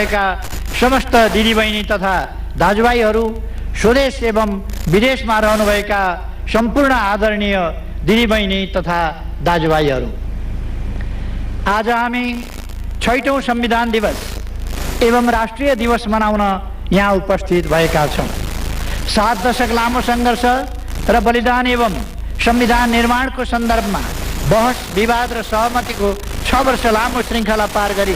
भएका समस्त दिदीबहिनी तथा दाजुभाइहरू, स्वदेश एवं विदेशमा रहनुभएका सम्पूर्ण आदरणीय दिदीबहिनी तथा दाजुभाइहरू, आज हामी 6औं संविधान दिवस एवं राष्ट्रिय दिवस मनाउन यहाँ उपस्थित भएका छौँ। 7 दशक लामो सङ्घर्ष र बलिदान एवं संविधान निर्माणको सन्दर्भमा बहस, विवाद र सहमतिको 6 वर्ष लामो श्रृङ्खला पार गरी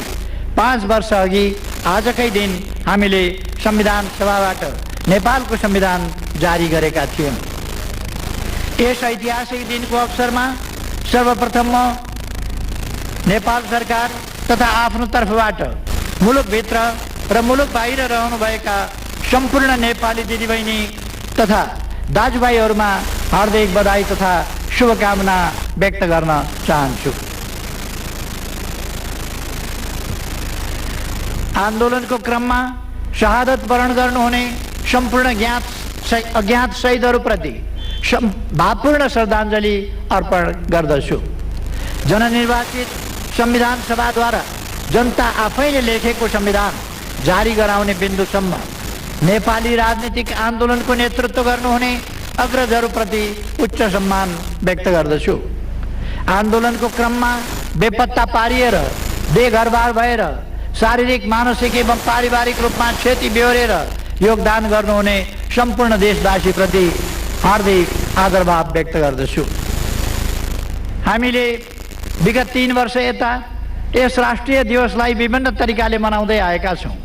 5 वर्ष अघि आजकै दिन हामीले संविधान सभाबाट नेपालको संविधान जारी गरेका थियौँ। यस ऐतिहासिक दिनको अवसरमा सर्वप्रथम म नेपाल सरकार तथा आफ्नो तर्फबाट मुलुकभित्र र मुलुक बाहिर रहनुभएका सम्पूर्ण नेपाली दिदीबहिनी तथा दाजुभाइहरूमा हार्दिक बधाई तथा शुभकामना व्यक्त गर्न चाहन्छु। आन्दोलनको क्रममा शहादत वरण गर्नुहुने सम्पूर्ण अज्ञात शहीदहरूप्रति भावपूर्ण श्रद्धाञ्जली अर्पण गर्दछु। जननिर्वाचित संविधान सभाद्वारा जनता आफैले लेखेको संविधान जारी गराउने बिन्दुसम्म नेपाली राजनीतिक आन्दोलनको नेतृत्व गर्नुहुने अग्रजहरूप्रति उच्च सम्मान व्यक्त गर्दछु। आन्दोलनको क्रममा बेपत्ता पारिएर बेघरबार भएर शारीरिक, मानसिक एवं पारिवारिक रूपमा क्षति बेहोरेर योगदान गर्नुहुने सम्पूर्ण देशवासीप्रति हार्दिक आदरभाव व्यक्त गर्दछु। हामीले विगत 3 वर्ष यता यस राष्ट्रिय दिवसलाई विभिन्न तरिकाले मनाउँदै आएका छौँ।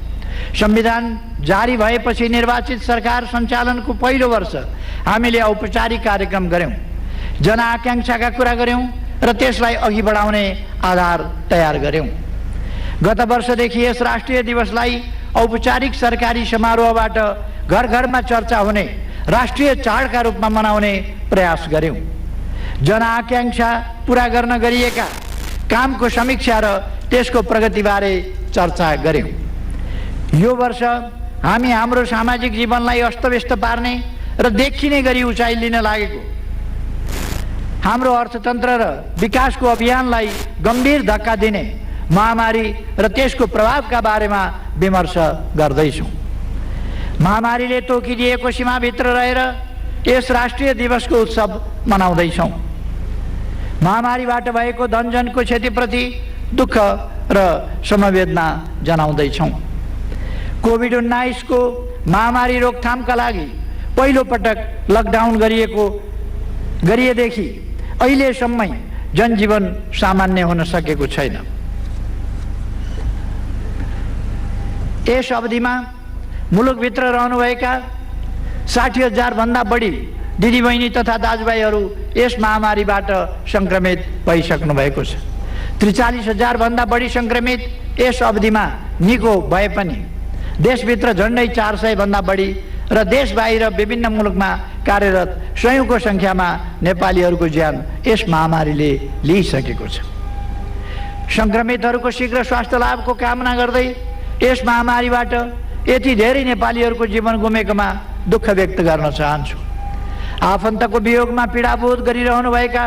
संविधान जारी भएपछि निर्वाचित सरकार सञ्चालनको पहिलो वर्ष हामीले औपचारिक कार्यक्रम गऱ्यौँ, जनआकाङ्क्षाका कुरा गऱ्यौँ र त्यसलाई अघि बढाउने आधार तयार गऱ्यौँ। गत वर्षदेखि यस राष्ट्रिय दिवसलाई औपचारिक सरकारी समारोहबाट घर घरमा चर्चा हुने राष्ट्रिय चाडका रूपमा मनाउने प्रयास गऱ्यौँ। जनआकाङ्क्षा पुरा गर्न गरिएका कामको समीक्षा र त्यसको प्रगतिबारे चर्चा गऱ्यौँ। यो वर्ष हामी हाम्रो सामाजिक जीवनलाई अस्तव्यस्त पार्ने र देखिने गरी उचाइ लिन लागेको हाम्रो अर्थतन्त्र र विकासको अभियानलाई गम्भीर धक्का दिने महामारी र त्यसको प्रभावका बारेमा विमर्श गर्दैछौँ। महामारीले तोकिदिएको सीमाभित्र रहेर यस राष्ट्रिय दिवसको उत्सव मनाउँदैछौँ। महामारीबाट भएको धनजनको क्षतिप्रति दुःख र समवेदना जनाउँदैछौँ। कोभिड-19 को महामारी रोकथामका लागि पहिलो पटक लकडाउन गरिएदेखि अहिलेसम्मै जनजीवन सामान्य हुन सकेको छैन। यस अवधिमा मुलुकभित्र रहनुभएका 60,000 भन्दा बढी दिदीबहिनी तथा दाजुभाइहरू यस महामारीबाट सङ्क्रमित भइसक्नु भएको छ। 43,000 भन्दा बढी सङ्क्रमित यस अवधिमा निको भए पनि देशभित्र झन्डै 400 भन्दा बढी र देश बाहिर विभिन्न मुलुकमा कार्यरत सयौंको संख्यामा नेपालीहरूको ज्यान यस महामारीले लिइसकेको छ। सङ्क्रमितहरूको शीघ्र स्वास्थ्य लाभको कामना गर्दै यस महामारीबाट यति धेरै नेपालीहरूको जीवन गुमेकोमा दुःख व्यक्त गर्न चाहन्छु। आफन्तको वियोगमा पीडाबोध गरिरहनुभएका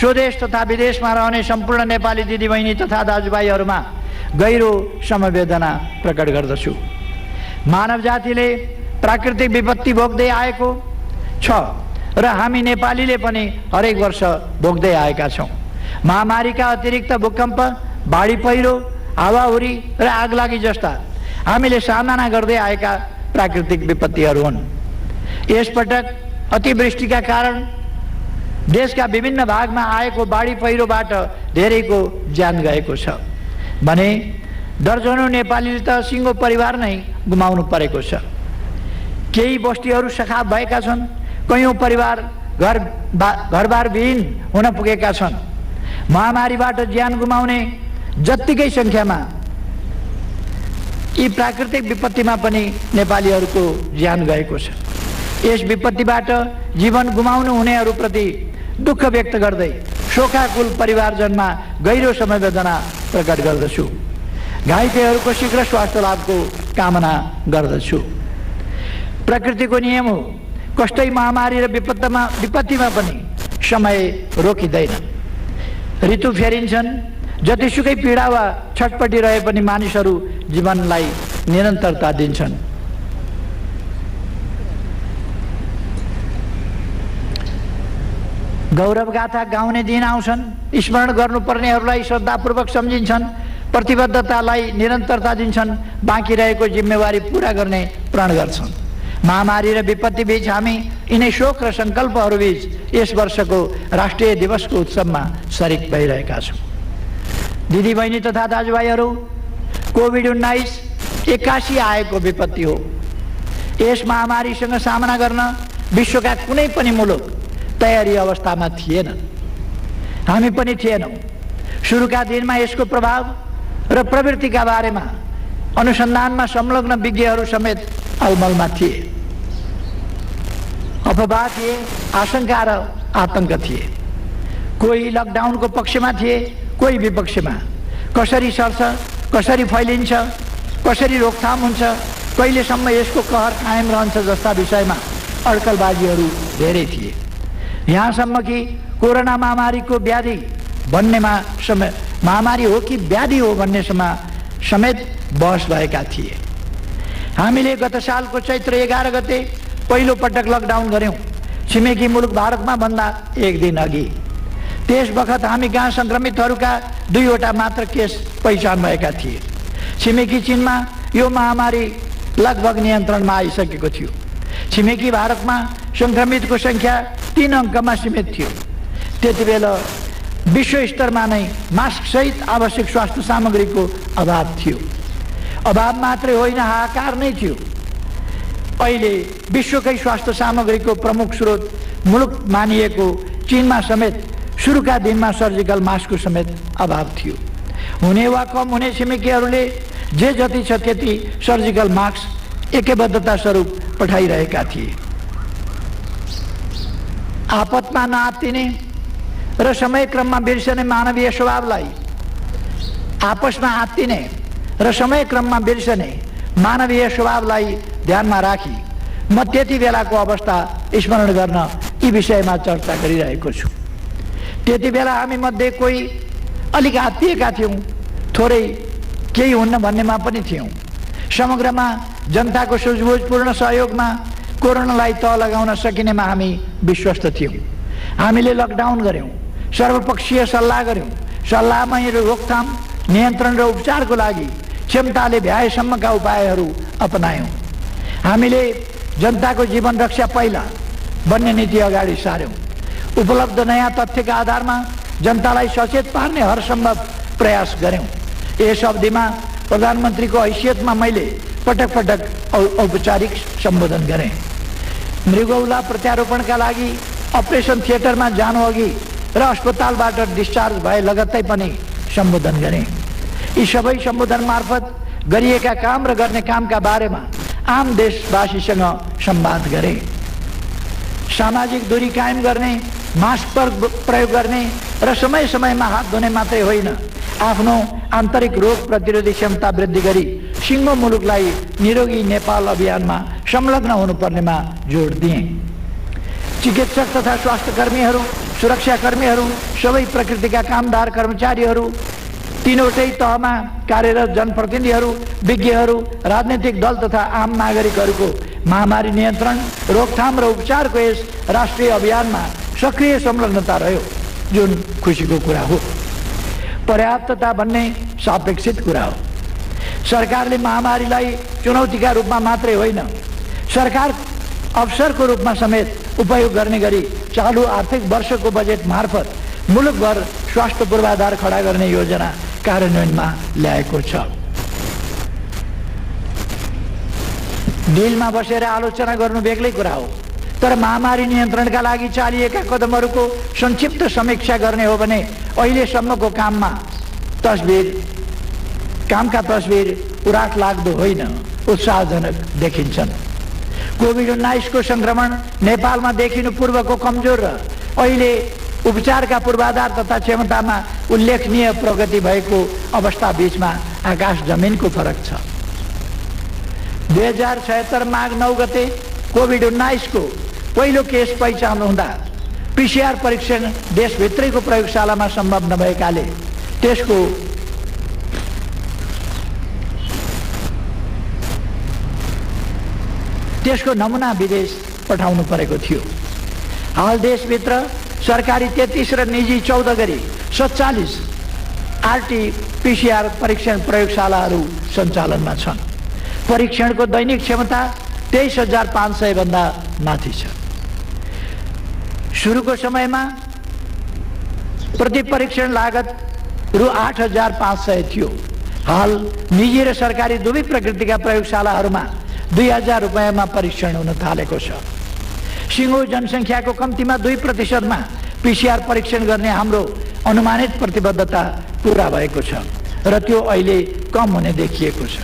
स्वदेश तथा विदेशमा रहने सम्पूर्ण नेपाली दिदीबहिनी तथा दाजुभाइहरूमा गहिरो समवेदना प्रकट गर्दछु। मानव जातिले प्राकृतिक विपत्ति भोग्दै आएको छ र हामी नेपालीले पनि हरेक वर्ष भोग्दै आएका छौँ। महामारीका अतिरिक्त भूकम्प, बाढी पहिरो, हावाहुरी र आगलागी जस्ता हामीले सामना गर्दै आएका प्राकृतिक विपत्तिहरू हुन्। यसपटक अतिवृष्टिका कारण देशका विभिन्न भागमा आएको बाढी पहिरोबाट धेरैको ज्यान गएको छ भने दर्जनौं नेपालीले त सिङ्गो परिवार नै गुमाउनु परेको छ। केही बस्तीहरू सखाप भएका छन्, कयौं परिवार घरबार विहीन हुन पुगेका छन्। महामारीबाट ज्यान गुमाउने जत्तिकै संख्यामा यी प्राकृतिक विपत्तिमा पनि नेपालीहरूको ज्यान गएको छ। यस विपत्तिबाट जीवन गुमाउनु हुनेहरूप्रति दुःख व्यक्त गर्दै शोकाकुल परिवारजनमा गहिरो समवेदना प्रकट गर्दछु। घाइतेहरूको शीघ्र स्वास्थ्य लाभको कामना गर्दछु। प्रकृतिको नियम हो, कष्टै महामारी र विपत्तिमा पनि समय रोकिँदैन। ऋतु फेरिन्छन्, जतिसुकै पीडा वा छटपटी रहे पनि मानिसहरू जीवनलाई निरन्तरता दिन्छन्। गौरव गाथा गाउने दिन आउँछन्, स्मरण गर्नुपर्नेहरूलाई श्रद्धापूर्वक सम्झिन्छन्, प्रतिबद्धतालाई निरन्तरता दिन्छन्, बाँकी रहेको जिम्मेवारी पूरा गर्ने प्रण गर्छन्। महामारी र विपत्ति बीच हामी यिनै शोक र सङ्कल्पहरू बीच यस वर्षको राष्ट्रिय दिवसको उत्सवमा सरिक भइरहेका छौँ। दिदी बहिनी तथा दाजुभाइहरू, कोभिड-19 एक्कासी आएको विपत्ति हो। यस महामारीसँग सामना गर्न विश्वका कुनै पनि मुलुक तयारी अवस्थामा थिएन, हामी पनि थिएनौँ। सुरुका दिनमा यसको प्रभाव र प्रवृत्तिका बारेमा अनुसन्धानमा संलग्न विज्ञहरू समेत अलमलमा थिए। अफवाह थिए, आशंका र आतंक थिए। कोही लकडाउनको पक्षमा थिए, कोही विपक्षमा। कसरी सर्छ, कसरी फैलिन्छ, कसरी रोकथाम हुन्छ, कहिलेसम्म यसको कहर कायम रहन्छ जस्ता विषयमा अड्कलबाजीहरू धेरै थिए। यहाँसम्म कि कोरोना महामारीको व्याधि भन्नेमा महामारी हो कि व्याधि हो भन्नेसम्म समेत बहस भएका थिए। हामीले गत सालको चैत्र 11 गते पहिलो पटक लकडाउन गऱ्यौँ, छिमेकी मुलुक भारतमा भन्दा एक दिन अघि। त्यस बखत हामी कहाँ सङ्क्रमितहरूका 2वटा मात्र केस पहिचान भएका थिए। छिमेकी चीनमा यो महामारी लगभग नियन्त्रणमा आइसकेको थियो। छिमेकी भारतमा सङ्क्रमितको सङ्ख्या 3 अङ्कमा सीमित थियो। त्यति बेला विश्व स्तरमा नै मास्क सहित आवश्यक स्वास्थ्य सामग्रीको अभाव थियो। अभाव मात्रै होइन, हाहाकार नै थियो। अहिले विश्वकै स्वास्थ्य सामग्रीको प्रमुख स्रोत मुलुक मानिएको चीनमा समेत सुरुका दिनमा सर्जिकल मास्कको समेत अभाव थियो। हुने वा कम हुने छिमेकीहरूले जे जति छ त्यति सर्जिकल मास्क एकबद्धता स्वरूप पठाइरहेका थिए। आपतमा नआत्तिने र समयक्रममा बिर्सने मानवीय स्वभावलाई, आपसमा आत्तिने र समयक्रममा बिर्सने मानवीय स्वभावलाई ध्यानमा राखी म त्यति बेलाको अवस्था स्मरण गर्न यी विषयमा चर्चा गरिरहेको छु। त्यति बेला हामी मध्ये कोही अलिक आत्तिएका थियौँ, थोरै केही हुन्न भन्नेमा पनि थियौँ। समग्रमा जनताको सुझबुझपूर्ण सहयोगमा कोरोनालाई तह लगाउन सकिनेमा हामी विश्वस्त थियौँ। हामीले लकडाउन गऱ्यौँ, सर्वपक्षीय सल्लाह गऱ्यौँ, सल्लाहमा रोकथाम, नियन्त्रण र उपचारको लागि क्षमताले भ्याएसम्मका उपायहरू अपनायौँ। हामीले जनताको जीवन रक्षा पहिला भन्ने नीति अगाडि सार्यौँ। उपलब्ध नयाँ तथ्यका आधारमा जनतालाई सचेत पार्ने हरसम्भव प्रयास गऱ्यौँ। यस अवधिमा प्रधानमन्त्रीको हैसियतमा मैले पटक पटक औपचारिक सम्बोधन गरेँ। मृगौला प्रत्यारोपणका लागि अपरेसन थिएटरमा जानु अघि र अस्पतालबाट डिस्चार्ज भए लगत्तै पनि सम्बोधन गरेँ। यी सबै सम्बोधन मार्फत गरिएका काम र गर्ने कामका बारेमा आम देशवासीसँग संवाद गरेँ। सामाजिक दूरी कायम गर्ने, मास्क प्रयोग गर्ने र समय समयमा हात धुने मात्रै होइन, आफ्नो आन्तरिक रोग प्रतिरोधी क्षमता वृद्धि गरी सिङ्गो मुलुकलाई निरोगी नेपाल अभियानमा संलग्न हुनुपर्नेमा जोड दिएँ। चिकित्सक तथा स्वास्थ्यकर्मीहरू, सुरक्षाकर्मीहरू, सबै प्रकृतिका कामदार कर्मचारीहरू, तीनवटै तहमा कार्यरत जनप्रतिनिधिहरू, विज्ञहरू, राजनीतिक दल तथा आम नागरिकहरूको महामारी नियन्त्रण, रोकथाम र उपचारको यस राष्ट्रिय अभियानमा सक्रिय संलग्नता रह्यो, जुन खुसीको कुरा हो। पर्याप्तता भन्ने सापेक्षित कुरा हो। सरकारले महामारीलाई चुनौतीका रूपमा मात्रै होइन, सरकार अवसरको रूपमा समेत उपयोग गर्ने गरी चालु आर्थिक वर्षको बजेट मार्फत मुलुकभर स्वास्थ्य पूर्वाधार खडा गर्ने योजना कार्यान्वयनमा ल्याएको छ। दिलमा बसेर आलोचना गर्नु बेग्लै कुरा हो, तर महामारी नियन्त्रणका लागि चालिएका कदमहरूको संक्षिप्त समीक्षा गर्ने हो भने अहिलेसम्मको कामका तस्बिर उराट लाग्दो होइन, उत्साहजनक देखिन्छन्। कोभिड-19 को संक्रमण नेपालमा देखिनु पूर्वको कमजोर र अहिले उपचारका पूर्वाधार तथा क्षमतामा उल्लेखनीय प्रगति भएको अवस्था बीचमा आकाश जमिनको फरक छ। 2076 माघ 9 गते कोभिड-19 को पहिलो केस पहिचान हुँदा पीसीआर परीक्षण देशभित्रैको प्रयोगशालामा सम्भव नभएकाले त्यसको त्यसको नमुना विदेश पठाउनु परेको थियो। हाल देशभित्र सरकारी 33 र निजी 14 गरी 47 RT-PCR परीक्षण प्रयोगशालाहरू सञ्चालनमा छन्। परीक्षणको दैनिक क्षमता 23,500 भन्दा माथि छ। सुरुको समयमा प्रति परीक्षण लागत रु 8,500 थियो। हाल निजी र सरकारी दुवै प्रकृतिका प्रयोगशालाहरूमा 2,000 रुपैयाँमा परीक्षण हुन थालेको छ। सिङ्गो जनसङ्ख्याको कम्तीमा 2% PCR परीक्षण गर्ने हाम्रो अनुमानित प्रतिबद्धता पूरा भएको छ र त्यो अहिले कम हुने देखिएको छ।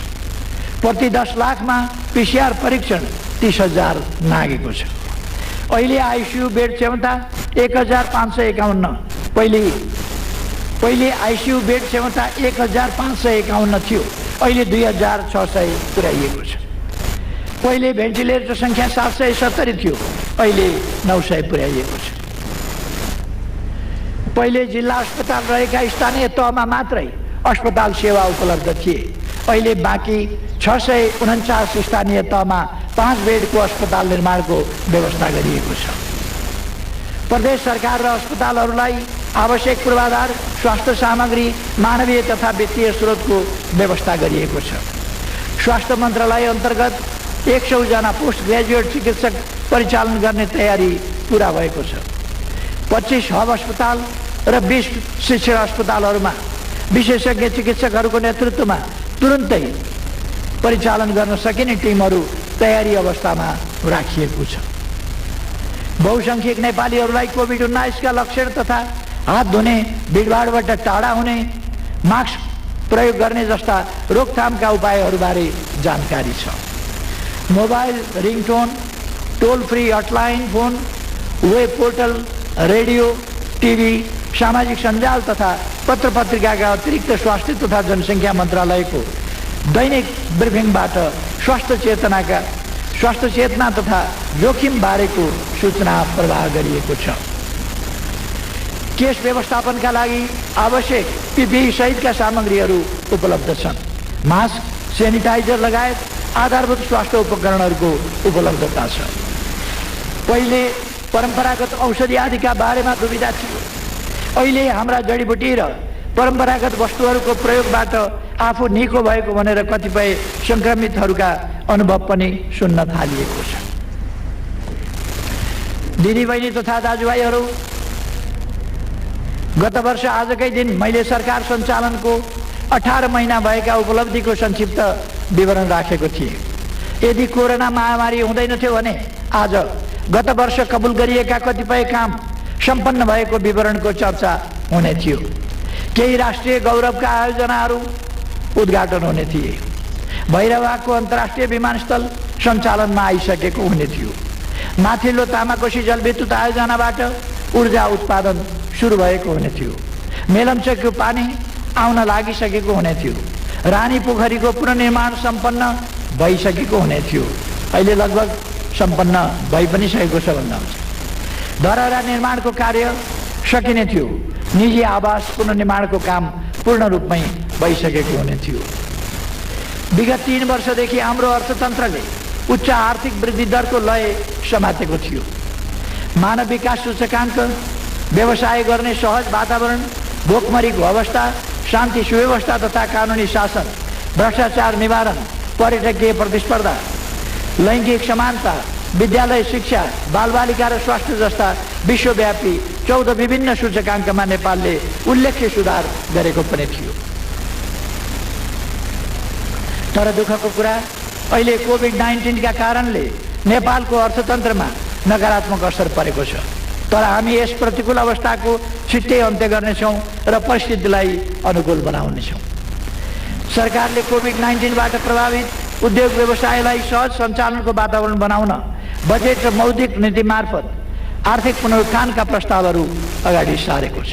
प्रति 10 लाखमा PCR परीक्षण 30,000 नागेको छ। अहिले आइसियु बेड क्षमता 1,551, पहिले आइसियु बेड क्षमता 1,551 थियो, अहिले 2,600 पुर्याइएको छ। पहिले भेन्टिलेटर संख्या 770 थियो, अहिले 900 पुर्याइएको छ। पहिले जिल्ला अस्पताल रहेका स्थानीय तहमा मात्रै अस्पताल सेवा उपलब्ध थिए, अहिले बाँकी 649 स्थानीय तहमा 5 बेडको अस्पताल निर्माणको व्यवस्था गरिएको छ। प्रदेश सरकार र अस्पतालहरूलाई आवश्यक पूर्वाधार, स्वास्थ्य सामग्री, मानवीय तथा वित्तीय स्रोतको व्यवस्था गरिएको छ। स्वास्थ्य मन्त्रालय अन्तर्गत 100 जना पोस्ट ग्रेजुएट चिकित्सक परिचालन गर्ने तयारी पूरा भएको छ। 25 हब अस्पताल र 20 शिक्षण अस्पतालहरूमा विशेषज्ञ चिकित्सकहरूको नेतृत्वमा तुरुन्तै परिचालन गर्न सकिने टिमहरू तयारी अवस्थामा राखिएको छ। बहुसंख्यक नेपालीहरूलाई कोभिड-19 का लक्षण तथा हात धुने, भिडभाडबाट टाढा हुने, मास्क प्रयोग गर्ने जस्ता रोकथामका उपायहरूबारे जानकारी छ। Mobile ringtone, toll free hotline phone, web portal, radio, TV, सामाजिक सञ्जाल तथा पत्र पत्रिकाका अतिरिक्त स्वास्थ्य तथा जनसङ्ख्या मन्त्रालयको दैनिक ब्रिफिङबाट स्वास्थ्य चेतना तथा जोखिम बारेको सूचना प्रवाह गरिएको छ। केस व्यवस्थापनका लागि आवश्यक PPE सहितका सामग्रीहरू उपलब्ध छन्। मास्क, सेनिटाइजर लगायत आधारभूत स्वास्थ्य उपकरणहरूको उपलब्धता छ। पहिले परम्परागत औषधि आदिका बारेमा दुविधा थियो, अहिले हाम्रा जडीबुटी र परम्परागत वस्तुहरूको प्रयोगबाट आफू निको भएको भनेर कतिपय संक्रमितहरूका अनुभव पनि सुन्न थालिएको छ। दिदीबहिनी तथा दाजुभाइहरू, गत वर्ष आजकै दिन मैले सरकार सञ्चालनको 18 महिना भएका उपलब्धिको संक्षिप्त विवरण राखेको थिएँ। यदि कोरोना महामारी हुँदैन थियो भने आज गत वर्ष कबुल गरिएका कतिपय काम सम्पन्न भएको विवरणको चर्चा हुने थियो। केही राष्ट्रिय गौरवका आयोजनाहरू उद्घाटन हुने थिए। भैरवाको अन्तर्राष्ट्रिय विमानस्थल सञ्चालनमा आइसकेको हुने थियो। माथिल्लो तामाकोशी जलविद्युत आयोजनाबाट ऊर्जा उत्पादन सुरु भएको हुने थियो। मेलम्चोकको पानी आउन लागिसकेको हुने थियो। रानी पोखरीको पुनर्निर्माण सम्पन्न भइसकेको हुने थियो, अहिले लगभग सम्पन्न भइ पनि सकेको छ भन्दा हुन्छ। धरहरा निर्माणको कार्य सकिने थियो। निजी आवास पुनर्निर्माणको काम पूर्ण रूपमै भइसकेको हुने थियो। विगत 3 वर्षदेखि हाम्रो अर्थतन्त्रले उच्च आर्थिक वृद्धि दरको लय समातेको थियो। मानव विकास सूचकाङ्क, व्यवसाय गर्ने सहज वातावरण, भोकमरीको अवस्था, शान्ति सुव्यवस्था तथा कानुनी शासन, भ्रष्टाचार निवारण, पर्यटकीय प्रतिस्पर्धा, लैङ्गिक समानता, विद्यालय शिक्षा, बालबालिका र स्वास्थ्य जस्ता विश्वव्यापी 14 विभिन्न सूचकाङ्कमा नेपालले उल्लेख्य सुधार गरेको पनि थियो। तर दुःखको कुरा, अहिले कोभिड-19 का कारणले नेपालको अर्थतन्त्रमा नकारात्मक असर परेको छ। तर हामी यस प्रतिकूल अवस्थाको छिट्टै अन्त्य गर्नेछौँ र परिस्थितिलाई अनुकूल बनाउनेछौँ। सरकारले कोभिड-19बाट प्रभावित उद्योग व्यवसायलाई सहज सञ्चालनको वातावरण बनाउन बजेट र मौद्रिक नीति मार्फत आर्थिक पुनरुत्थानका प्रस्तावहरू अगाडि सारेको छ।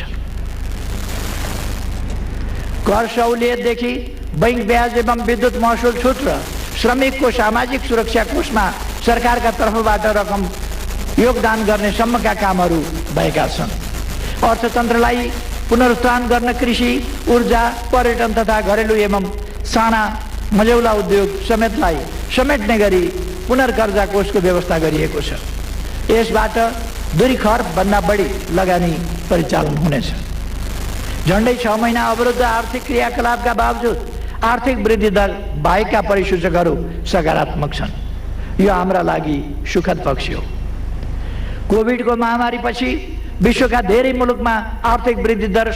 कर सहुलियतदेखि बैंक ब्याज एवं विद्युत महसुल छुट र श्रमिकको सामाजिक सुरक्षा कोषमा सरकारका तर्फबाट रकम योगदान गर्ने सम्मका कामहरू भएका छन्। अर्थतन्त्रलाई पुनरुत्थान गर्न कृषि, ऊर्जा, पर्यटन तथा घरेलु एवं साना मझौला उद्योग समेतलाई समेट्ने गरी पुनर्कर्जा कोषको व्यवस्था गरिएको छ। यसबाट 2 खर्बभन्दा बढी लगानी परिचालन हुनेछ। झन्डै 6 महिना अवरुद्ध आर्थिक क्रियाकलापका बावजुद आर्थिक वृद्धि दर बाहेकका परिसूचकहरू सकारात्मक छन्। यो हाम्रा लागि सुखद पक्ष हो। कोभिडको महामारीपछि विश्वका धेरै मुलुकमा आर्थिक वृद्धि दर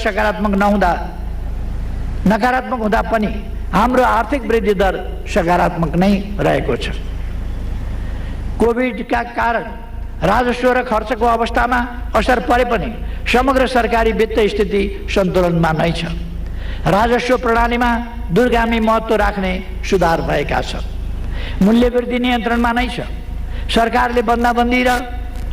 नकारात्मक हुँदा पनि हाम्रो आर्थिक वृद्धि दर सकारात्मक नै रहेको छ। कोभिडका कारण राजस्व र खर्चको अवस्थामा असर परे पनि समग्र सरकारी वित्त स्थिति सन्तुलनमा नै छ। राजस्व प्रणालीमा दूरगामी महत्त्व राख्ने सुधार भएका छन्। मूल्यवृद्धि नियन्त्रणमा नै छ। सरकारले बन्दाबन्दी र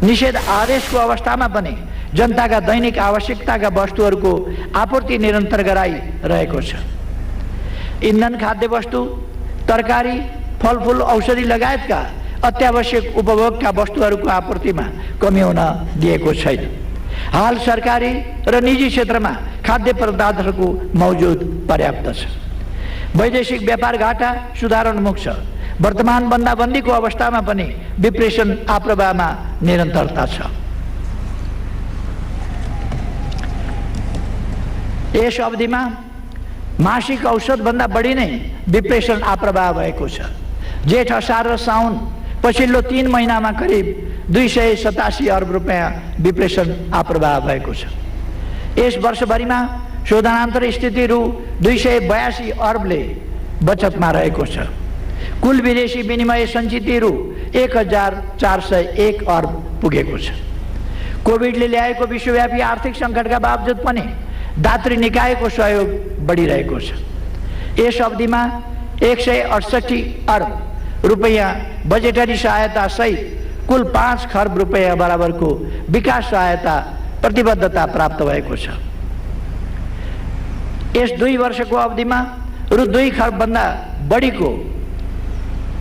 निषेध आदेशको अवस्थामा पनि जनताका दैनिक आवश्यकताका वस्तुहरूको आपूर्ति निरन्तर गराइरहेको छ। इन्धन, खाद्य वस्तु, तरकारी, फलफुल, औषधि लगायतका अत्यावश्यक उपभोगका वस्तुहरूको आपूर्तिमा कमी हुन दिएको छैन। हाल सरकारी र निजी क्षेत्रमा खाद्य पदार्थहरूको मौजुद पर्याप्त छ। वैदेशिक व्यापार घाटा सुधारोन्मुख छ। वर्तमान बन्दाबन्दीको अवस्थामा पनि विप्रेषण आप्रवाहमा निरन्तरता छ। यस अवधिमा मासिक औसतभन्दा बढी नै विप्रेषण आप्रवाह भएको छ। जेठ, असार र साउन पछिल्लो 3 महिनामा करिब 287 अर्ब रुपैयाँ विप्रेषण आप्रवाह भएको छ। यस वर्षभरिमा शोधनान्तर स्थिति रु 282 अर्बले बचतमा रहेको छ। कुल विदेशी विनिमय सञ्चित रु 1401 अर्ब पुगेको छ। कोभिडले ल्याएको विश्वव्यापी आर्थिक सङ्कटका बावजुद पनि दात्री निकायको सहयोग बढिरहेको छ। यस अवधिमा 168 अर्ब रुपैयाँ बजेटरी सहायता सहित कुल 5 खर्ब रुपैयाँ बराबरको विकास सहायता प्रतिबद्धता प्राप्त भएको छ। यस 2 वर्षको अवधिमा रु 2 खर्बभन्दा बढीको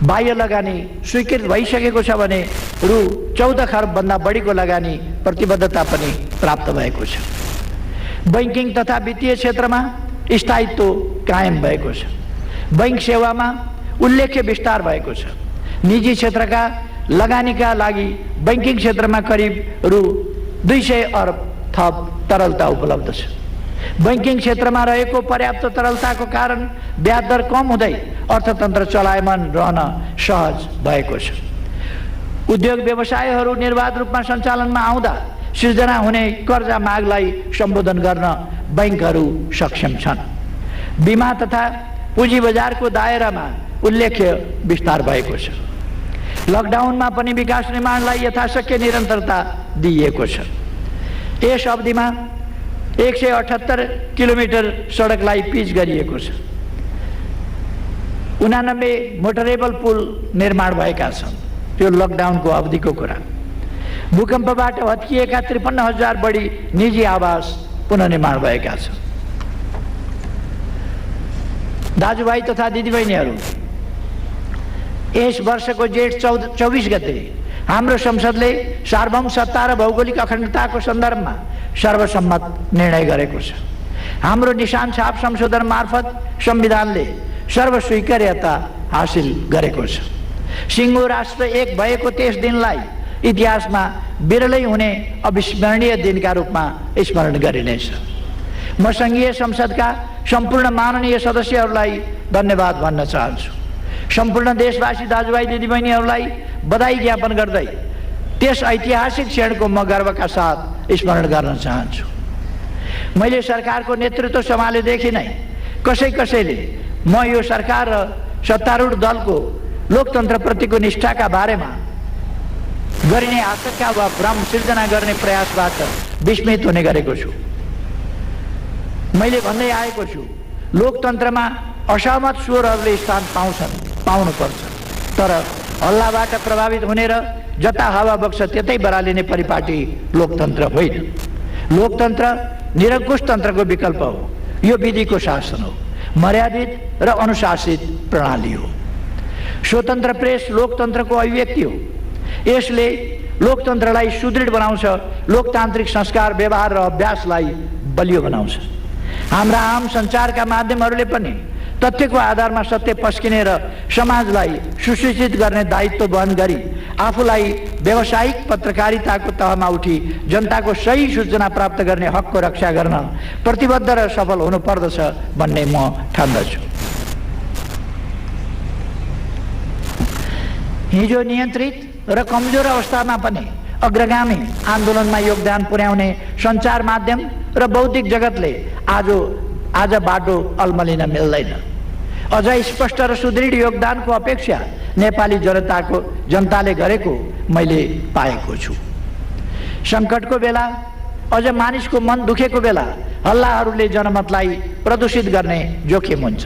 बाह्य लगानी स्वीकृत भइसकेको छ भने रु 14 खर्बभन्दा बढीको लगानी प्रतिबद्धता पनि प्राप्त भएको छ। बैंकिङ तथा वित्तीय क्षेत्रमा स्थायित्व कायम भएको छ। बैंक सेवामा उल्लेख्य विस्तार भएको छ। निजी क्षेत्रका लगानीका लागि बैंकिङ क्षेत्रमा करिब रु 200 अर्ब थप तरलता उपलब्ध छ। बैंकिङ क्षेत्रमा रहेको पर्याप्त तरलताको कारण ब्याज दर कम हुँदै अर्थतन्त्र चलायमान रहन सहज भएको छ। उद्योग व्यवसायहरू निर्बाध रूपमा सञ्चालनमा आउँदा सृजना हुने कर्जा मागलाई सम्बोधन गर्न बैंकहरू सक्षम छन्। बीमा तथा पुँजी बजारको दायरामा उल्लेख्य विस्तार भएको छ। लकडाउनमा पनि विकास निर्माणलाई यथाशक्य निरन्तरता दिइएको छ। यस अवधिमा 178 किलोमिटर सडकलाई पिच गरिएको छ। 89 मोटरेबल पुल निर्माण भएका छन्। त्यो लकडाउनको अवधिको कुरा। भूकम्पबाट भत्किएका 53,000 बढी निजी आवास पुनर्निर्माण भएका छन्। दाजुभाइ तथा दिदीबहिनीहरू, यस वर्षको जेठ 24 गते हाम्रो संसदले सार्वभौम सत्ता र भौगोलिक अखण्डताको सन्दर्भमा सर्वसम्मत निर्णय गरेको छ। हाम्रो निशान छाप संशोधन मार्फत संविधानले सर्वस्वीकार्यता हासिल गरेको छ। सिङ्गो राष्ट्र एक भएको त्यस दिनलाई इतिहासमा बिरलै हुने अविस्मरणीय दिनका रूपमा स्मरण गरिनेछ। म सङ्घीय संसदका सम्पूर्ण माननीय सदस्यहरूलाई धन्यवाद भन्न चाहन्छु। सम्पूर्ण देशवासी दाजुभाइ दिदीबहिनीहरूलाई बधाई ज्ञापन गर्दै त्यस ऐतिहासिक क्षणको म गर्वका साथ स्मरण गर्न चाहन्छु। मैले सरकारको नेतृत्व सम्हालेदेखि नै कसैले म यो सरकार र सत्तारूढ दलको लोकतन्त्रप्रतिको निष्ठाका बारेमा गरिने आशंका वा भ्रम सिर्जना गर्ने प्रयासबाट विस्मित हुने गरेको छु। मैले भन्दै आएको छु, लोकतन्त्रमा असहमत स्वरहरूले स्थान पाउनुपर्छ, तर हल्लाबाट प्रभावित हुने र जता हावा बग्छ त्यतै बरालिने परिपाटी लोकतन्त्र होइन। लोकतन्त्र निरङ्कुश तन्त्रको विकल्प हो। यो विधिको शासन हो, मर्यादित र अनुशासित प्रणाली हो। स्वतन्त्र प्रेस लोकतन्त्रको अभिव्यक्ति हो। यसले लोकतन्त्रलाई सुदृढ बनाउँछ, लोकतान्त्रिक संस्कार, व्यवहार र अभ्यासलाई बलियो बनाउँछ। हाम्रा आम सञ्चारका माध्यमहरूले पनि तथ्यको आधारमा सत्य पस्किने र समाजलाई सुसूचित गर्ने दायित्व वहन गरी आफूलाई व्यावसायिक पत्रकारिताको तहमा उठी जनताको सही सूचना प्राप्त गर्ने हकको रक्षा गर्न प्रतिबद्ध र सफल हुनुपर्दछ भन्ने म ठान्दछु। हिजो नियन्त्रित र कमजोर अवस्थामा पनि अग्रगामी आन्दोलनमा योगदान पुर्याउने सञ्चार माध्यम र बौद्धिक जगतले आज बाटो अल्मलिन मिल्दैन। अझ स्पष्ट र सुदृढ योगदानको अपेक्षा नेपाली जनताले गरेको मैले पाएको छु। सङ्कटको बेला, अझ मानिसको मन दुखेको बेला हल्लाहरूले जनमतलाई प्रदूषित गर्ने जोखिम हुन्छ।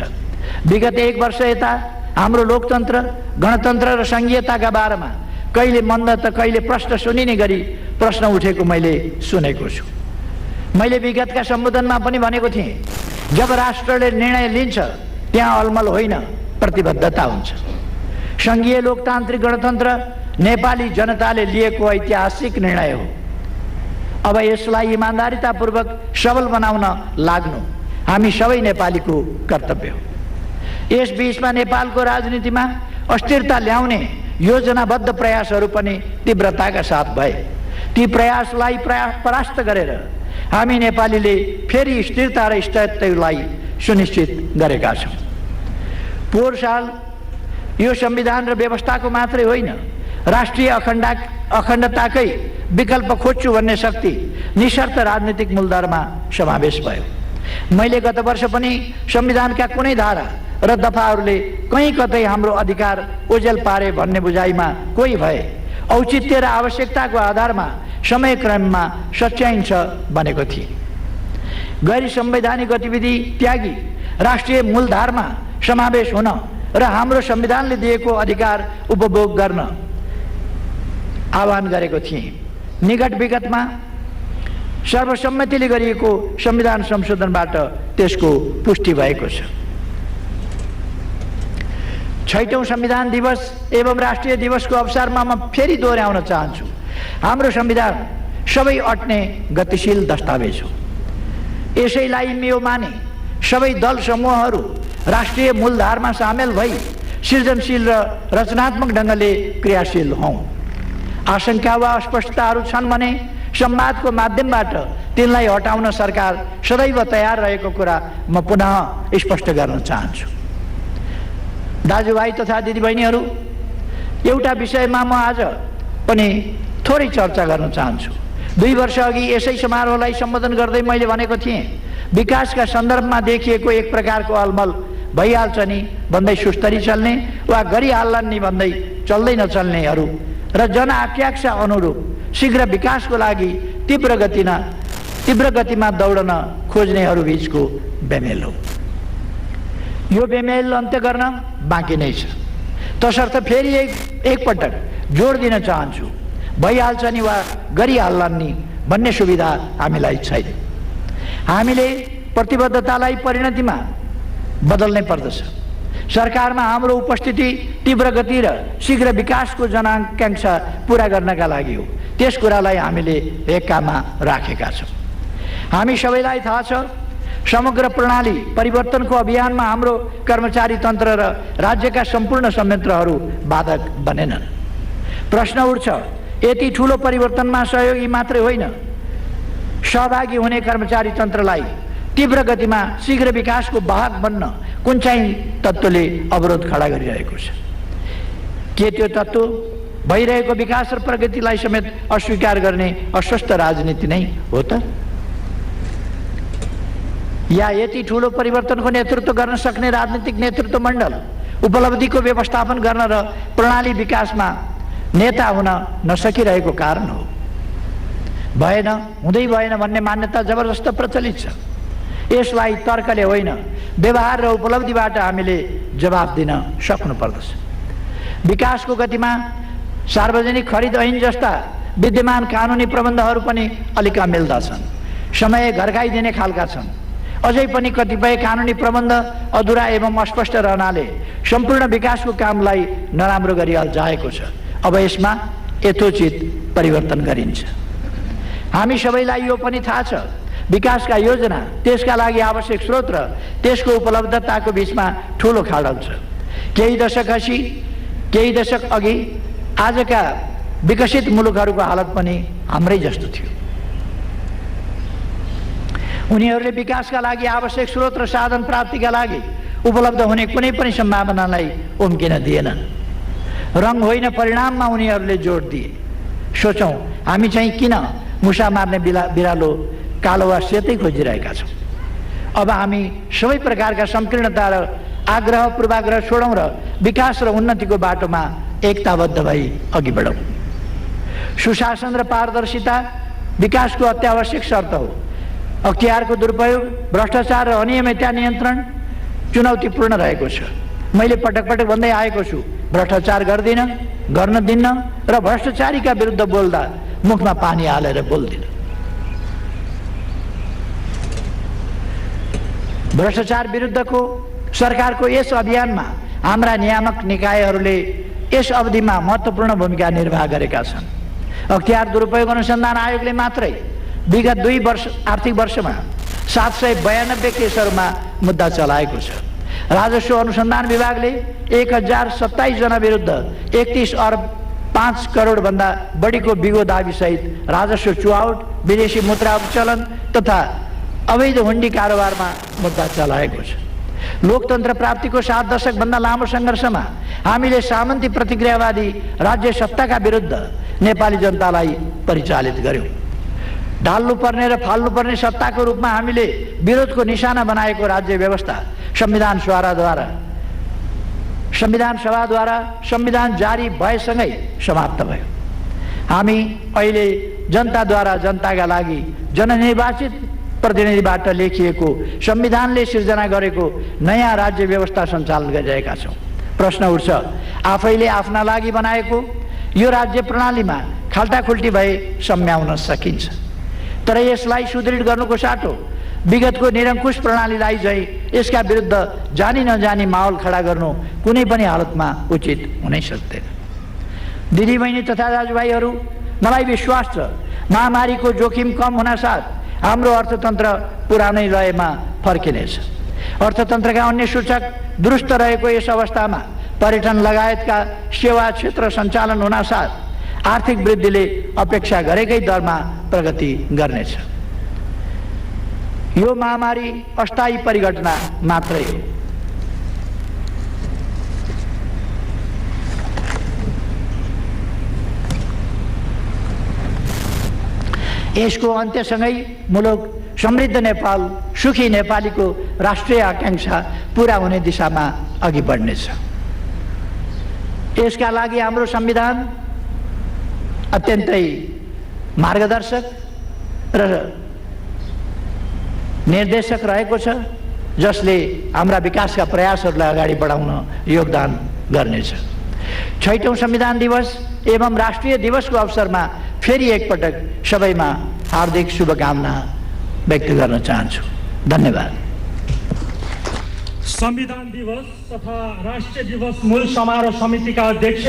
विगत 1 वर्ष यता हाम्रो लोकतन्त्र, गणतन्त्र र संघीयताका बारेमा कहिले मन्द त कहिले प्रश्न सुनिने गरी प्रश्न उठेको मैले सुनेको छु। मैले विगतका सम्बोधनमा पनि भनेको थिएँ, जब राष्ट्रले निर्णय लिन्छ त्यहाँ अलमल होइन, प्रतिबद्धता हुन्छ। संघीय लोकतान्त्रिक गणतन्त्र नेपाली जनताले लिएको ऐतिहासिक निर्णय हो। अब यसलाई इमान्दारितापूर्वक सबल बनाउन लाग्नु हामी सबै नेपालीको कर्तव्य हो। यस बीचमा नेपालको राजनीतिमा अस्थिरता ल्याउने योजनाबद्ध प्रयासहरू पनि तीव्रताका साथ भए। ती प्रयासलाई परास्त गरेर हामी नेपालीले फेरि स्थिरता र स्थायित्वलाई सुनिश्चित गरेका छौँ। पोहोर साल यो संविधान र व्यवस्थाको मात्रै होइन, राष्ट्रिय अखण्डताकै विकल्प खोज्छु भन्ने शक्ति निशर्त राजनीतिक मूलधारमा समावेश भयो। मैले गत वर्ष पनि संविधानका कुनै धारा र दफाहरूले कहीँ कतै हाम्रो अधिकार ओझेल पारे भन्ने बुझाइमा कोही भए औचित्य र आवश्यकताको आधारमा समयक्रममा सच्याइन्छ भनेको थिए। गैर संवैधानिक गतिविधि त्यागी राष्ट्रिय मूलधारमा समावेश हुन र हाम्रो संविधानले दिएको अधिकार उपभोग गर्न आह्वान गरेको थिएँ। निकट विगतमा सर्वसम्मतिले गरिएको संविधान संशोधनबाट त्यसको पुष्टि भएको छ। 6औं संविधान दिवस एवं राष्ट्रिय दिवसको अवसरमा म फेरि दोहोर्याउन चाहन्छु, हाम्रो संविधान सबै अट्ने गतिशील दस्तावेज हो। यसैलाई मेयो माने सबै दल समूहहरू राष्ट्रिय मूलधारमा सामेल भई सृजनशील र रचनात्मक ढङ्गले क्रियाशील हौँ। आशंका वा अस्पष्टताहरू छन् भने संवादको माध्यमबाट तिनलाई हटाउन सरकार सदैव तयार रहेको कुरा म पुनः स्पष्ट गर्न चाहन्छु। दाजुभाइ तथा दिदीबहिनीहरू, एउटा विषयमा म आज पनि थोरै चर्चा गर्न चाहन्छु। 2 वर्ष अघि यसै समारोहलाई सम्बोधन गर्दै मैले भनेको थिएँ, विकासका सन्दर्भमा देखिएको एक प्रकारको अलमल भइहाल्छ नि भन्दै सुस्तरी चल्ने वा गरिहाल्लान् नि भन्दै चल्दै नचल्नेहरू र जनआकांक्षा अनुरूप शीघ्र विकासको लागि तीव्र गतिमा दौडन खोज्नेहरू बीचको बेमेल हो। यो बेमेल अन्त्य गर्न बाँकी नै छ। तसर्थ फेरि एकपटक जोड दिन चाहन्छु, भइहाल्छ नि वा गरिहाल्लान् नि भन्ने सुविधा हामीलाई छैन। हामीले प्रतिबद्धतालाई परिणतिमा बदल्नै पर्दछ। सरकारमा हाम्रो उपस्थिति तीव्र गति र शीघ्र विकासको जनआकांक्षा पूरा गर्नका लागि हो। त्यस कुरालाई हामीले हेक्कामा राखेका छौँ। हामी सबैलाई थाहा छ, समग्र प्रणाली परिवर्तनको अभियानमा हाम्रो कर्मचारी तन्त्र र राज्यका सम्पूर्ण संयन्त्रहरू बाधक बनेनन्। प्रश्न उठ्छ, यति ठुलो परिवर्तनमा सहयोगी मात्रै होइन, सहभागी हुने कर्मचारी तन्त्रलाई तीव्र गतिमा शीघ्र विकासको वाहक बन्न कुन चाहिँ तत्त्वले अवरोध खडा गरिरहेको छ? के त्यो तत्त्व भइरहेको विकास र प्रगतिलाई समेत अस्वीकार गर्ने अस्वस्थ राजनीति नै हो त? या यति ठुलो परिवर्तनको नेतृत्व गर्न सक्ने राजनीतिक नेतृत्व मण्डल उपलब्धिको व्यवस्थापन गर्न र प्रणाली विकासमा नेता हुन नसकिरहेको कारण हो? भएन, हुँदै भएन भन्ने मान्यता जबरजस्त प्रचलित छ। यसलाई तर्कले होइन, व्यवहार र उपलब्धिबाट हामीले जवाफ दिन सक्नुपर्दछ। विकासको गतिमा सार्वजनिक खरिद ऐन जस्ता विद्यमान कानुनी प्रबन्धहरू पनि अलिक अमिल्दा छन्, समय घर्काइदिने खालका छन्। अझै पनि कतिपय कानुनी प्रबन्ध अधुरा एवं अस्पष्ट रहनाले सम्पूर्ण विकासको कामलाई नराम्रो गरी अल्झाएको छ। अब यसमा यथोचित परिवर्तन गरिन्छ। हामी सबैलाई यो पनि थाहा छ, विकासका योजना, त्यसका लागि आवश्यक स्रोत र त्यसको उपलब्धताको बीचमा ठूलो खाडल छ। केही दशक अघि आजका विकसित मुलुकहरूको हालत पनि हाम्रै जस्तो थियो। उनीहरूले विकासका लागि आवश्यक स्रोत र साधन प्राप्तिका लागि उपलब्ध हुने कुनै पनि सम्भावनालाई उम्किन दिएनन्। रङ होइन, परिणाममा उनीहरूले जोड दिए। सोचौँ, हामी चाहिँ किन मुसा मार्ने बिरालो कालो वा सेतै खोजिरहेका छौँ? अब हामी सबै प्रकारका संकीर्णता र आग्रह पूर्वाग्रह छोडौँ र विकास र उन्नतिको बाटोमा एकताबद्ध भई अघि बढौँ। सुशासन र पारदर्शिता विकासको अत्यावश्यक शर्त हो। अख्तियारको दुरुपयोग, भ्रष्टाचार र अनियमितता नियन्त्रण चुनौतीपूर्ण रहेको छ। मैले पटक पटक भन्दै आएको छु, भ्रष्टाचार गर्न दिन्न र भ्रष्टाचारीका विरुद्ध बोल्दा मुखमा पानी हालेर बोल्दिन। भ्रष्टाचार विरुद्धको सरकारको यस अभियानमा हाम्रा नियामक निकायहरूले यस अवधिमा महत्त्वपूर्ण भूमिका निर्वाह गरेका छन्। अख्तियार दुरुपयोग अनुसन्धान आयोगले मात्रै विगत 2 आर्थिक वर्षमा 792 केसहरूमा मुद्दा चलाएको छ। राजस्व अनुसन्धान विभागले 1027 जना विरुद्ध 31 अर्ब 5 करोड भन्दा बढीको बिगो दाबीसहित राजस्व चुहावट, विदेशी मुद्रा उपचलन तथा अवैध हुन्डी कारोबारमा मुद्दा चलाएको छ। लोकतन्त्र प्राप्तिको 7 दशक भन्दा लामो सङ्घर्षमा हामीले सामन्ती प्रतिक्रियावादी राज्य सत्ताका विरुद्ध नेपाली जनतालाई परिचालित गर्यौं। ढाल्नुपर्ने र फाल्नुपर्ने सत्ताको रूपमा हामीले विरोधको निशाना बनाएको राज्य व्यवस्था संविधान सभाद्वारा संविधान जारी भएसँगै समाप्त भयो। हामी अहिले जनताद्वारा जनताका लागि जननिर्वाचित प्रतिनिधिबाट लेखिएको संविधानले सिर्जना गरेको नयाँ राज्य व्यवस्था सञ्चालन गरिरहेका छौँ। प्रश्न उठ्छ, आफैले आफ्ना लागि बनाएको यो राज्य प्रणालीमा खाल्टाखुल्टी भए सम्म्याउन सकिन्छ, तर यसलाई सुदृढ गर्नुको साटो विगतको निरङ्कुश प्रणालीलाई चाहिँ यसका विरुद्ध जानी नजानी माहौल खडा गर्नु कुनै पनि हालतमा उचित हुनै सक्दैन। दिदीबहिनी तथा दाजुभाइहरू, मलाई विश्वास छ महामारीको जोखिम कम हुनासाथ हाम्रो अर्थतन्त्र पुरानै लयमा फर्किनेछ। अर्थतन्त्रका अन्य सूचक दुरुस्त रहेको यस अवस्थामा पर्यटन लगायतका सेवा क्षेत्र सञ्चालन हुनासाथ आर्थिक वृद्धिले अपेक्षा गरेकै दरमा प्रगति गर्नेछ। यो महामारी अस्थायी परिघटना मात्रै हो। यसको अन्त्यसँगै मुलुक समृद्ध नेपाल, सुखी नेपालीको राष्ट्रिय आकांक्षा पूरा हुने दिशामा अघि बढ्नेछ। यसका लागि हाम्रो संविधान अत्यन्तै मार्गदर्शक र निर्देशक रहेको छ, जसले हाम्रा विकासका प्रयासहरूलाई अगाडि बढाउन योगदान गर्नेछ। 6औं संविधान दिवस एवं राष्ट्रिय दिवसको अवसरमा फेरि एकपटक सबैमा हार्दिक शुभकामना व्यक्त गर्न चाहन्छु। धन्यवाद। संविधान दिवस तथा राष्ट्रिय दिवस मूल समारोह समितिका अध्यक्ष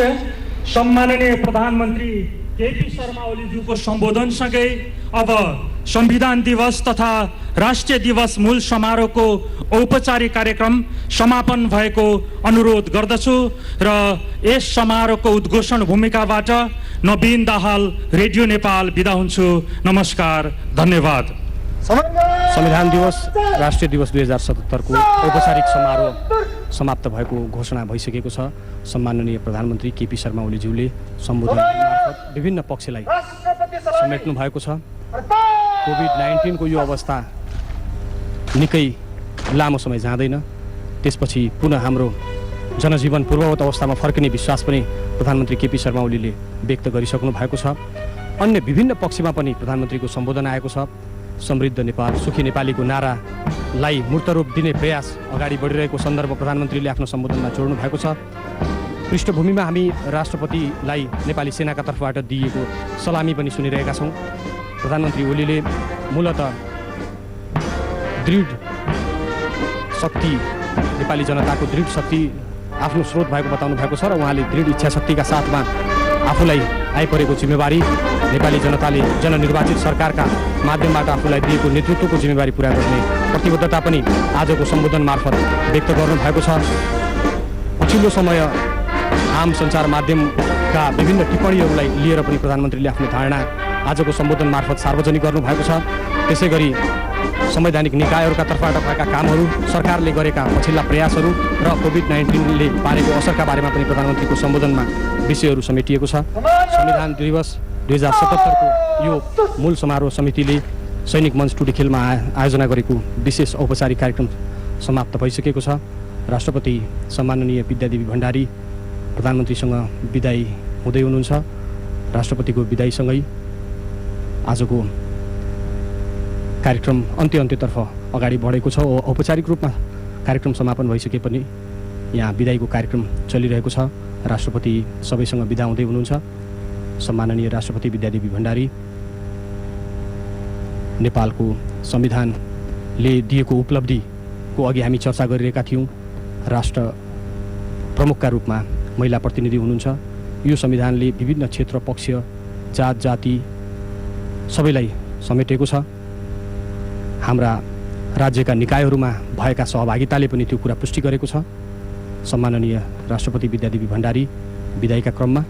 सम्माननीय प्रधानमन्त्री केपी शर्मा ओलीज्यूको सम्बोधनसँगै अब संविधान दिवस तथा राष्ट्रिय दिवस मूल समारोहको औपचारिक कार्यक्रम समापन भएको अनुरोध गर्दछु र यस समारोहको उद्घोषण भूमिकाबाट नवीन दाहाल, रेडियो नेपाल बिदा हुन्छु। नमस्कार, धन्यवाद। संविधान दिवस राष्ट्रिय दिवस 2077 को औपचारिक समारोह समाप्त भएको घोषणा भइसकेको छ। सम्माननीय प्रधानमन्त्री केपी शर्मा ओलीज्यूले सम्बोधन मार्फत विभिन्न पक्षलाई समेट्नु भएको छ। कोभिड-19 को यो अवस्था निकै लामो समय जाँदैन, त्यसपछि पुनः हाम्रो जनजीवन पूर्ववत अवस्थामा फर्किने विश्वास पनि प्रधानमन्त्री केपी शर्मा ओलीले व्यक्त गरिसक्नु भएको छ। अन्य विभिन्न पक्षमा पनि प्रधानमन्त्रीको सम्बोधन आएको छ। समृद्ध नेपाल, सुखी नेपालीको नारालाई मूर्तरूप दिने प्रयास अगाडि बढिरहेको सन्दर्भ प्रधानमन्त्रीले आफ्नो सम्बोधनमा जोड्नु भएको छ। पृष्ठभूमिमा हामी राष्ट्रपतिलाई नेपाली सेनाका तर्फबाट दिएको सलामी पनि सुनिरहेका छौँ। प्रधानमन्त्री ओलीले मूलतः दृढ शक्ति, नेपाली जनताको दृढ शक्ति आफ्नो स्रोत भएको बताउनु भएको छ र उहाँले दृढ इच्छा शक्तिका साथमा आफूलाई आइपरेको जिम्मेवारी नेपाली जनताले जननिर्वाचित सरकारका माध्यमबाट आफूलाई दिएको नेतृत्वको जिम्मेवारी पुरा गर्ने प्रतिबद्धता पनि आजको सम्बोधन मार्फत व्यक्त गर्नुभएको छ। पछिल्लो समय आम सञ्चार माध्यमका विभिन्न टिप्पणीहरूलाई लिएर पनि प्रधानमन्त्रीले आफ्नो धारणा आजको सम्बोधन मार्फत सार्वजनिक गर्नुभएको छ। त्यसै गरी संवैधानिक निकायहरूका तर्फबाट भएका कामहरू, सरकारले गरेका पछिल्ला प्रयासहरू र कोभिड-19ले पारेको असरका बारेमा पनि प्रधानमन्त्रीको सम्बोधनमा विषयहरू समेटिएको छ। संविधान दिवस 2077 को यो मूल समारोह समितिले सैनिक मञ्च टुडीखेलमा आयोजना गरेको विशेष औपचारिक कार्यक्रम समाप्त भइसकेको छ। राष्ट्रपति सम्माननीय विद्यादेवी भण्डारी प्रधानमन्त्रीसँग विदाई हुँदै हुनुहुन्छ। राष्ट्रपतिको विदाईसँगै आजको कार्यक्रम अन्त्यतर्फ अगाडि बढेको छ। औपचारिक रूपमा कार्यक्रम समापन भइसके पनि यहाँ विदाईको कार्यक्रम चलिरहेको छ। राष्ट्रपति सबैसँग विदा हुँदै हुनुहुन्छ। सम्माननीय राष्ट्रपति विद्यादेवी भण्डारी नेपालको संविधानले दिएको उपलब्धिको अघि हामी चर्चा गरिरहेका थियौँ। राष्ट्र प्रमुखका रूपमा महिला प्रतिनिधि हुनुहुन्छ। यो संविधानले विभिन्न क्षेत्र, पक्ष, जात, जाति सबैलाई समेटेको छ। हाम्रा राज्यका निकायहरूमा भएका सहभागिताले पनि त्यो कुरा पुष्टि गरेको छ। सम्माननीय राष्ट्रपति विद्यादेवी भण्डारी विदाईका क्रममा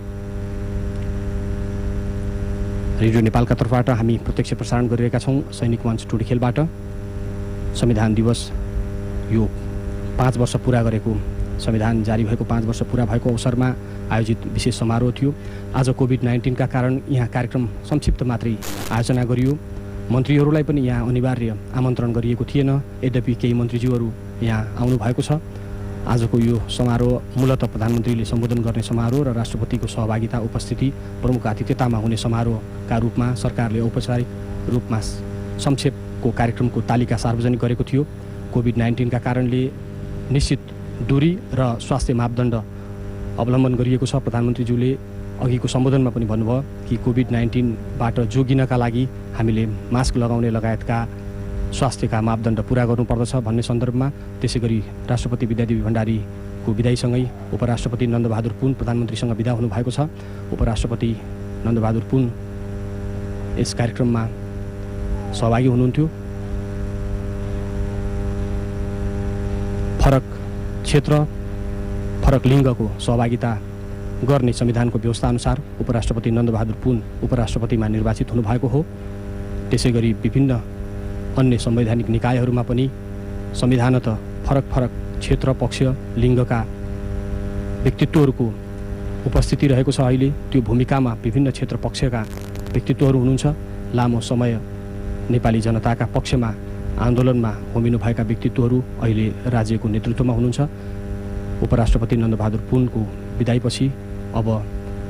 रेडियो नेपालका तर्फबाट हामी प्रत्यक्ष प्रसारण गरिरहेका छौँ सैनिक मञ्च टुडीखेलबाट। संविधान दिवस यो 5 वर्ष पुरा गरेको, संविधान जारी भएको 5 वर्ष पुरा भएको अवसरमा आयोजित विशेष समारोह थियो। आज कोभिड-19 का कारण यहाँ कार्यक्रम संक्षिप्त मात्रै आयोजना गरियो। मन्त्रीहरूलाई पनि यहाँ अनिवार्य आमन्त्रण गरिएको थिएन, यद्यपि केही मन्त्रीज्यूहरू यहाँ आउनु भएको छ। आजको यो समारोह मूलतः प्रधानमन्त्रीले सम्बोधन गर्ने समारोह र राष्ट्रपतिको सहभागिता, उपस्थिति, प्रमुख आतिथ्यतामा हुने समारोहका रूपमा सरकारले औपचारिक रूपमा संक्षेपको कार्यक्रमको तालिका सार्वजनिक गरेको थियो। कोभिड-19 का कारणले निश्चित दूरी र स्वास्थ्य मापदण्ड अवलम्बन गरिएको छ। प्रधानमन्त्रीज्यूले अघिको सम्बोधनमा पनि भन्नुभयो कि कोभिड-19बाट जोगिनका लागि हामीले मास्क लगाउने लगायतका स्वास्थ्यका मापदण्ड पुरा गर्नुपर्दछ भन्ने सन्दर्भमा। त्यसै गरी राष्ट्रपति विद्यादेवी भण्डारीको विदाईसँगै उपराष्ट्रपति नन्दबहादुर पुन प्रधानमन्त्रीसँग विदा हुनुभएको छ। उपराष्ट्रपति नन्दबहादुर पुन यस कार्यक्रममा सहभागी हुनुहुन्थ्यो। फरक क्षेत्र, फरक लिङ्गको सहभागिता गर्ने संविधानको व्यवस्थाअनुसार उपराष्ट्रपति नन्दबहादुर पुन उपराष्ट्रपतिमा निर्वाचित हुनुभएको हो। त्यसै गरी विभिन्न अन्य संवैधानिक निकायहरूमा पनि संविधानत फरक फरक क्षेत्र, पक्ष, लिङ्गका व्यक्तित्वहरूको उपस्थिति रहेको छ। अहिले त्यो भूमिकामा विभिन्न क्षेत्र पक्षका व्यक्तित्वहरू हुनुहुन्छ। लामो समय नेपाली जनताका पक्षमा आन्दोलनमा होमिनुभएका व्यक्तित्वहरू अहिले राज्यको नेतृत्वमा हुनुहुन्छ। उपराष्ट्रपति नन्दबहादुर पुनको विदाईपछि अब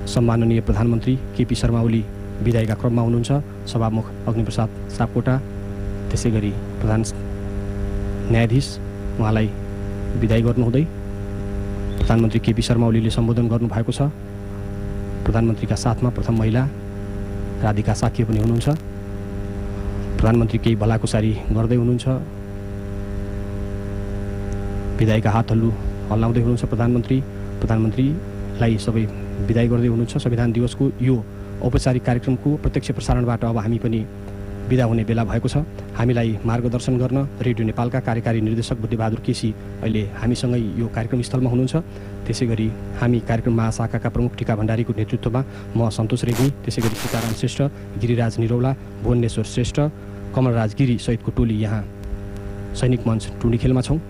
सम्माननीय प्रधानमन्त्री केपी शर्मा ओली विदाईका क्रममा हुनुहुन्छ। सभामुख अग्निप्रसाद सापकोटा, त्यसै गरी प्रधान न्यायाधीश उहाँलाई विदाई गर्नुहुँदै प्रधानमन्त्री केपी शर्मा ओलीले सम्बोधन गर्नुभएको छ। प्रधानमन्त्रीका साथमा प्रथम महिला राधिका साक्य पनि हुनुहुन्छ। प्रधानमन्त्री केही भलाकुसारी गर्दै हुनुहुन्छ। विदाईका हातहरू हल्लाउँदै हुनुहुन्छ प्रधानमन्त्रीलाई सबै विदाई गर्दै हुनुहुन्छ। संविधान दिवसको यो औपचारिक कार्यक्रमको प्रत्यक्ष प्रसारणबाट अब हामी पनि विदा हुने बेला भएको छ। हामीलाई मार्गदर्शन गर्न रेडियो नेपालका कार्यकारी निर्देशक बुद्धिबहादुर केसी अहिले हामीसँगै यो कार्यक्रम स्थलमा हुनुहुन्छ। त्यसै गरी हामी कार्यक्रम महाशाखाका प्रमुख टिका भण्डारीको नेतृत्वमा म सन्तोष रेग्मी, त्यसै गरी सीताराम श्रेष्ठ, गिरिराज निरौला, भुवनेश्वर श्रेष्ठ, कमलराज गिरी सहितको टोली यहाँ सैनिक मञ्च टुडीखेलमा छौँ।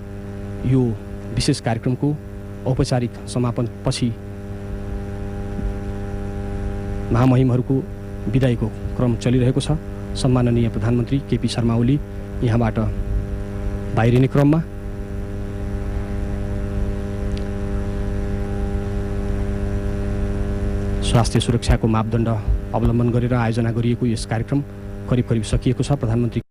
यो विशेष कार्यक्रमको औपचारिक समापनपछि महामहिमहरूको विदाईको क्रम चलिरहेको छ। सम्माननीय प्रधानमन्त्री केपी शर्मा ओली यहाँबाट बाहिरिने क्रममा स्वास्थ्य सुरक्षाको मापदण्ड अवलम्बन गरेर आयोजना गरिएको यस कार्यक्रम करिब सकिएको छ। प्रधानमन्त्री